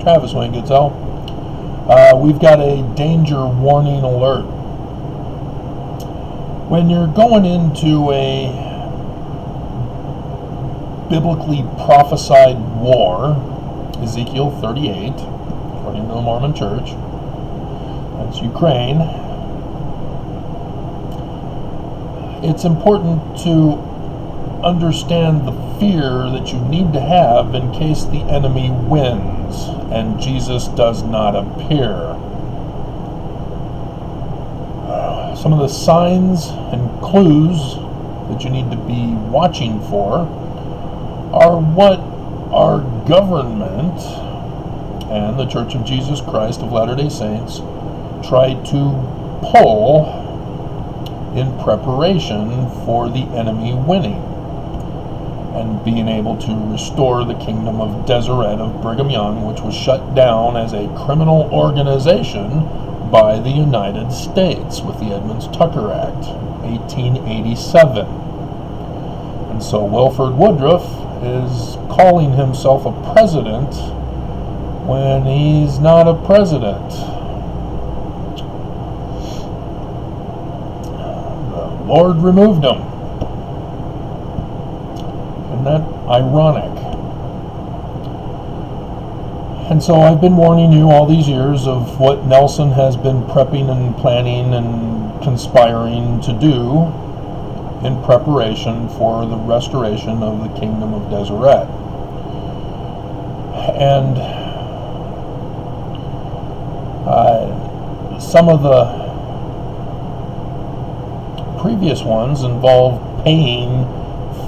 Travis Wayne Goodsell. We've got a danger warning alert. When you're going into a biblically prophesied war, Ezekiel 38, according to the Mormon Church, that's Ukraine, it's important to understand the fear that you need to have in case the enemy wins and Jesus does not appear. Some of the signs and clues that you need to be watching for are what our government and the Church of Jesus Christ of Latter-day Saints try to pull in preparation for the enemy winning and being able to restore the kingdom of Deseret of Brigham Young, which was shut down as a criminal organization by the United States with the Edmunds-Tucker Act, 1887. And so Wilford Woodruff is calling himself a president when he's not a president. The Lord removed him. Isn't that ironic? And so I've been warning you all these years of what Nelson has been prepping and planning and conspiring to do in preparation for the restoration of the kingdom of Deseret. And some of the previous ones involve paying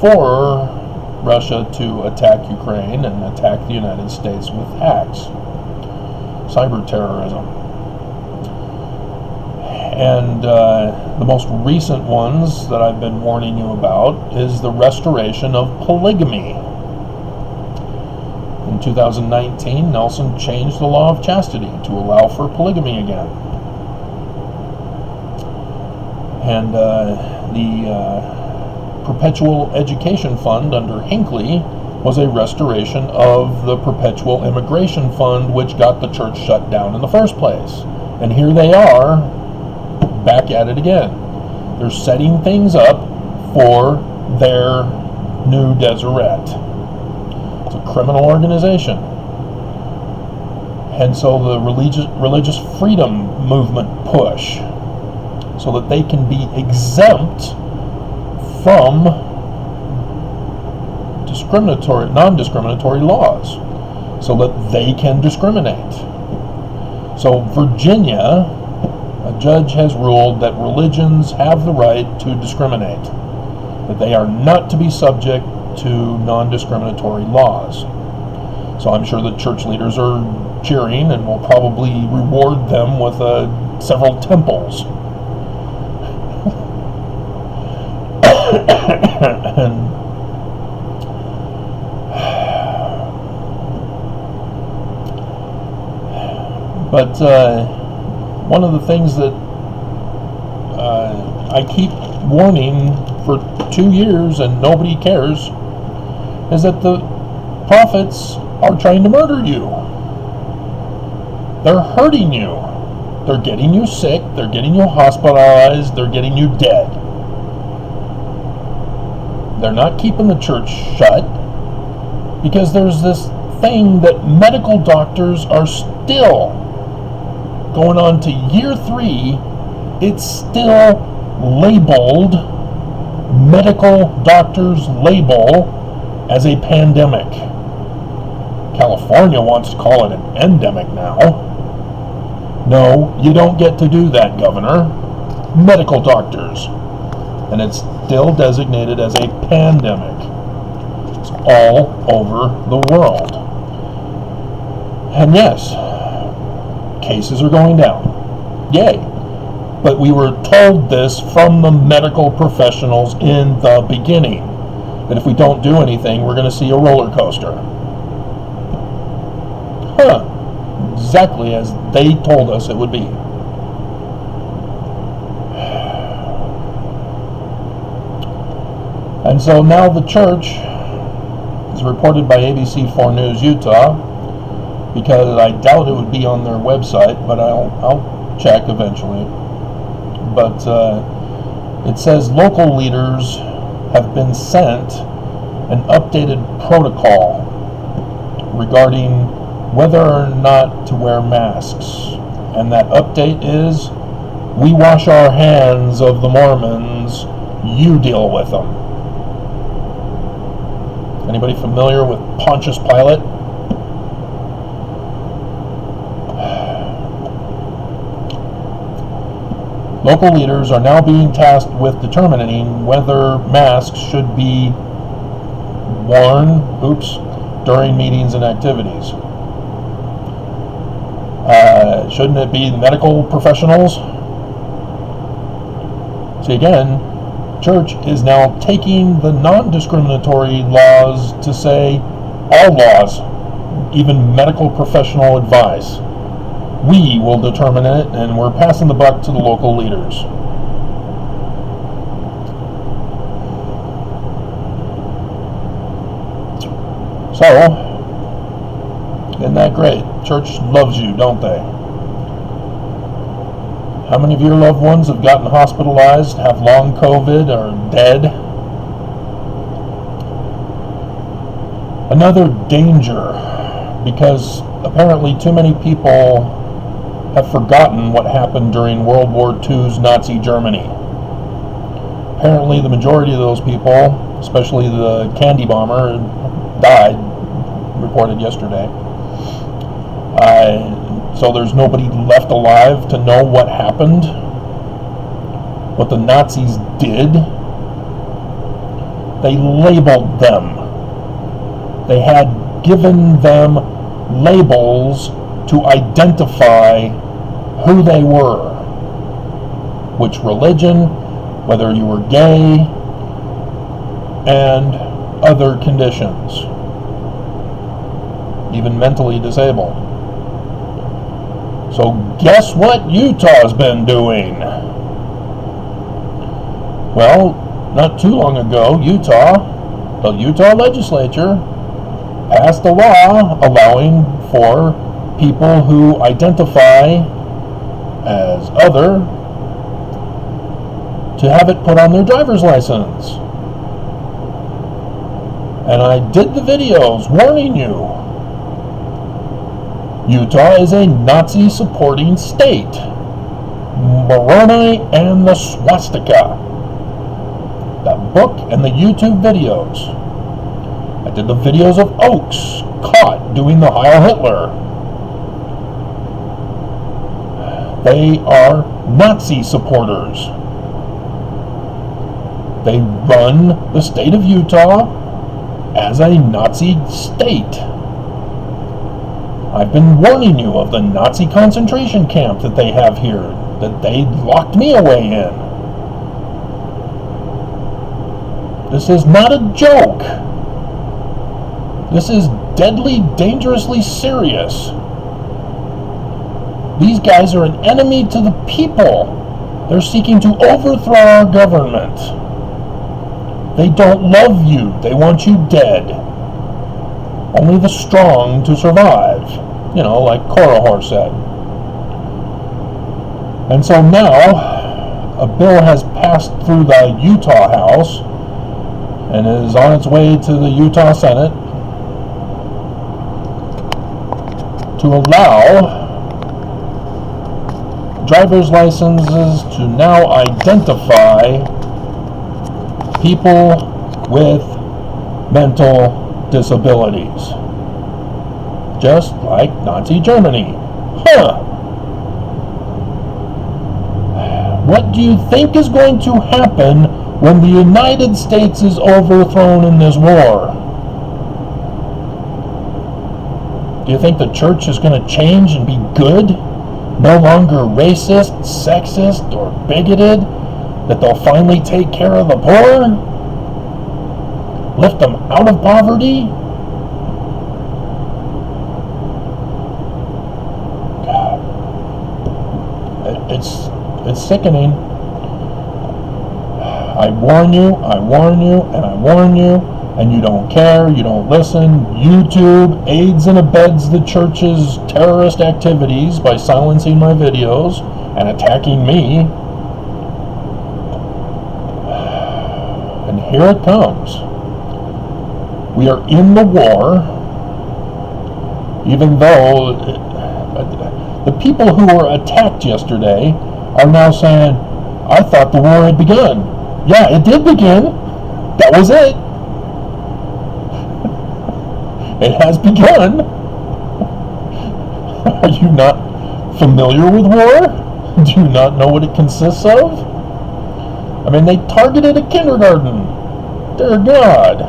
for Russia to attack Ukraine and attack the United States with hacks, cyber terrorism. And the most recent ones that I've been warning you about is the restoration of polygamy. In 2019, Nelson changed the law of chastity to allow for polygamy again. And the Perpetual Education Fund under Hinckley was a restoration of the Perpetual Immigration Fund, which got the church shut down in the first place. And here they are, back at it again. They're setting things up for their new Deseret. It's a criminal organization. And so the religious freedom movement push, so that they can be exempt from non-discriminatory laws, so that they can discriminate. So Virginia, a judge has ruled that religions have the right to discriminate, that they are not to be subject to non-discriminatory laws. So I'm sure the church leaders are cheering and will probably reward them with several temples. But one of the things that I keep warning for 2 years and nobody cares is that the prophets are trying to murder you. They're hurting you. They're getting you sick. They're getting you hospitalized. They're getting you dead. They're not keeping the church shut because there's this thing that medical doctors are still going on to year 3. It's still labeled, medical doctors label, as a pandemic. California wants to call it an endemic now. No, you don't get to do that, Governor. Medical doctors. And it's still designated as a pandemic. It's all over the world. And yes, cases are going down. Yay. But we were told this from the medical professionals in the beginning, that if we don't do anything, we're going to see a roller coaster. Exactly as they told us it would be. And so now the church, as reported by ABC 4 News Utah, because I doubt it would be on their website, but I'll check eventually. But it says local leaders have been sent an updated protocol regarding whether or not to wear masks. And that update is, we wash our hands of the Mormons, you deal with them. Anybody familiar with Pontius Pilate? Local leaders are now being tasked with determining whether masks should be worn, during meetings and activities. Shouldn't it be medical professionals? See, again, church is now taking the non-discriminatory laws to say all laws, even medical professional advice. We will determine it, and we're passing the buck to the local leaders. So, isn't that great? Church loves you, don't they? How many of your loved ones have gotten hospitalized, have long COVID, or are dead? Another danger, because apparently too many people have forgotten what happened during World War II's Nazi Germany. Apparently the majority of those people, especially the candy bomber, died, reported yesterday. So there's nobody left alive to know what happened, what the Nazis did. They labeled them. They had given them labels to identify who they were, which religion, whether you were gay, and other conditions, even mentally disabled. So guess what Utah's been doing? Well, not too long ago, the Utah legislature passed a law allowing for people who identify as other to have it put on their driver's license. And I did the videos warning you. Utah is a Nazi-supporting state. Moroni and the swastika. The book and the YouTube videos. I did the videos of Oaks caught doing the Heil Hitler. They are Nazi supporters. They run the state of Utah as a Nazi state. I've been warning you of the Nazi concentration camp that they have here, that they locked me away in. This is not a joke. This is deadly, dangerously serious. These guys are an enemy to the people. They're seeking to overthrow our government. They don't love you. They want you dead. Only the strong to survive. You know, like Korihor said. And so now, a bill has passed through the Utah House and is on its way to the Utah Senate to allow driver's licenses to now identify people with mental disabilities. Just like Nazi Germany. What do you think is going to happen when the United States is overthrown in this war? Do you think the church is going to change and be good? No longer racist, sexist, or bigoted? That they'll finally take care of the poor? Lift them out of poverty? It's sickening. I warn you, and I warn you. and you don't care, you don't listen. YouTube aids and abets the church's terrorist activities by silencing my videos and attacking me. And here it comes. We are in the war, even though the people who were attacked yesterday are now saying, I thought the war had begun. Yeah, it did begin. That was it. It has begun. Are you not familiar with war? Do you not know what it consists of? I mean, they targeted a kindergarten. Dear God.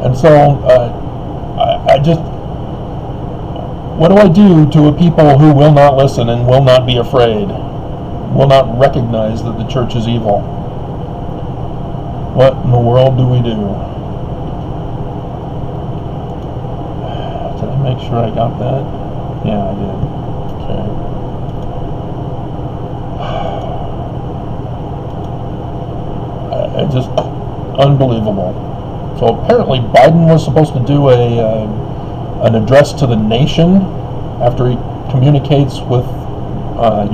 And so, I just, what do I do to a people who will not listen and will not be afraid, will not recognize that the church is evil? What in the world do we do? Did I make sure I got that? Yeah, I did. Okay. It's just unbelievable. So apparently Biden was supposed to do an address to the nation after he communicates with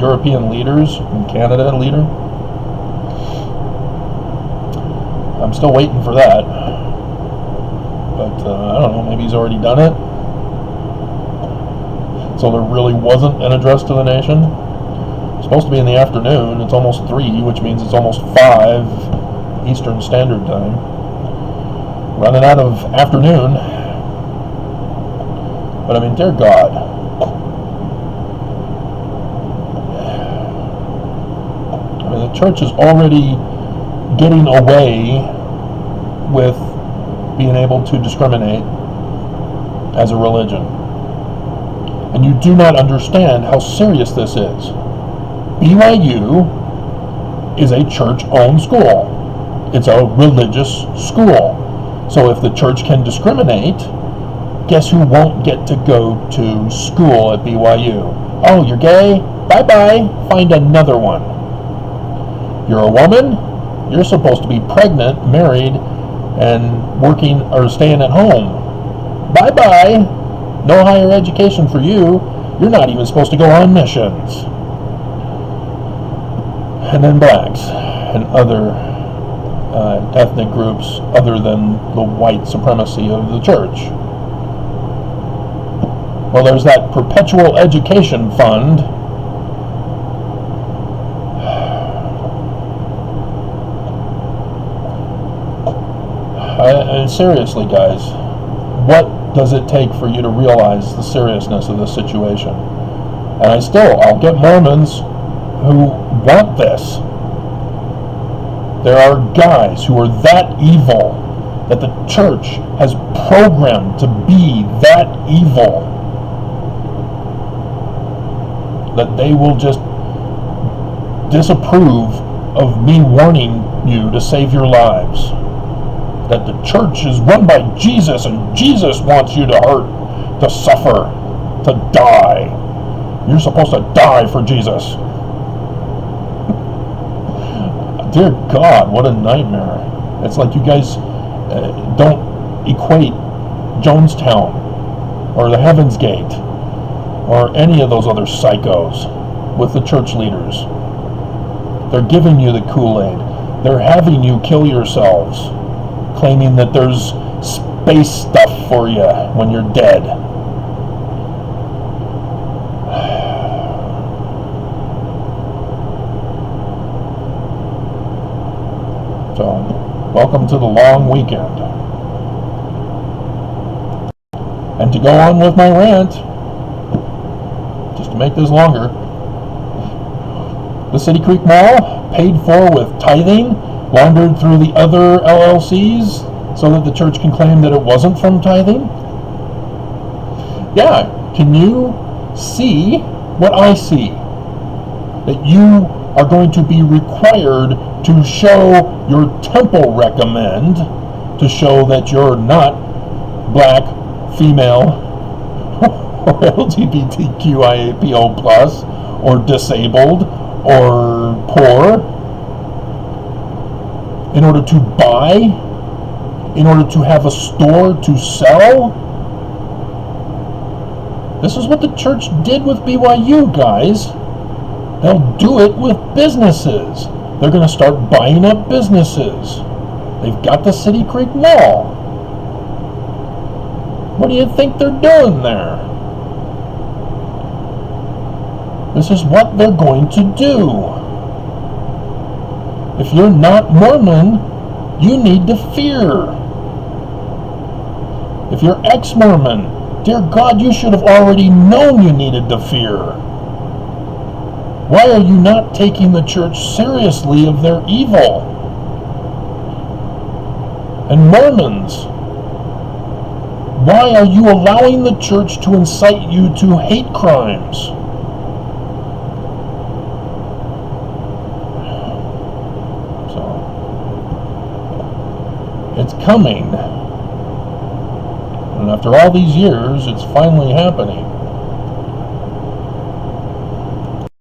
European leaders and Canada leader. I'm still waiting for that, but I don't know, maybe he's already done it. So there really wasn't an address to the nation. It's supposed to be in the afternoon. It's almost 3, which means it's almost 5 Eastern Standard Time. Running out of afternoon. But I mean, dear God. I mean, the church is already getting away with being able to discriminate as a religion. And you do not understand how serious this is. BYU is a church-owned school. It's a religious school. So if the church can discriminate, guess who won't get to go to school at BYU? Oh, you're gay? Bye-bye. Find another one. You're a woman? You're supposed to be pregnant, married, and working or staying at home. Bye-bye. No higher education for you. You're not even supposed to go on missions. And then blacks and other ethnic groups other than the white supremacy of the church. Well, there's that perpetual education fund. Seriously, guys, what does it take for you to realize the seriousness of this situation? And I'll get Mormons who want this. There are guys who are that evil that the church has programmed to be that evil that they will just disapprove of me warning you to save your lives. That the church is run by Jesus and Jesus wants you to hurt, to suffer, to die. You're supposed to die for Jesus. Dear God, what a nightmare. It's like you guys don't equate Jonestown or the Heaven's Gate or any of those other psychos with the church leaders. They're giving you the Kool-Aid. They're having you kill yourselves, claiming that there's space stuff for you when you're dead. So, welcome to the long weekend. And to go on with my rant, just to make this longer, the City Creek Mall, paid for with tithing, laundered through the other LLCs so that the church can claim that it wasn't from tithing? Yeah, can you see what I see? That you are going to be required to show your temple recommend to show that you're not black, female, or LGBTQIAPO+, or disabled, or poor, in order to buy, in order to have a store to sell. This is what the church did with BYU, guys. They'll do it with businesses. They're going to start buying up businesses. They've got the City Creek Mall. What do you think they're doing there? This is what they're going to do. If you're not Mormon, you need to fear. If you're ex-Mormon, dear God, you should have already known you needed to fear. Why are you not taking the church seriously of their evil? And Mormons, why are you allowing the church to incite you to hate crimes? So, it's coming. And after all these years, it's finally happening.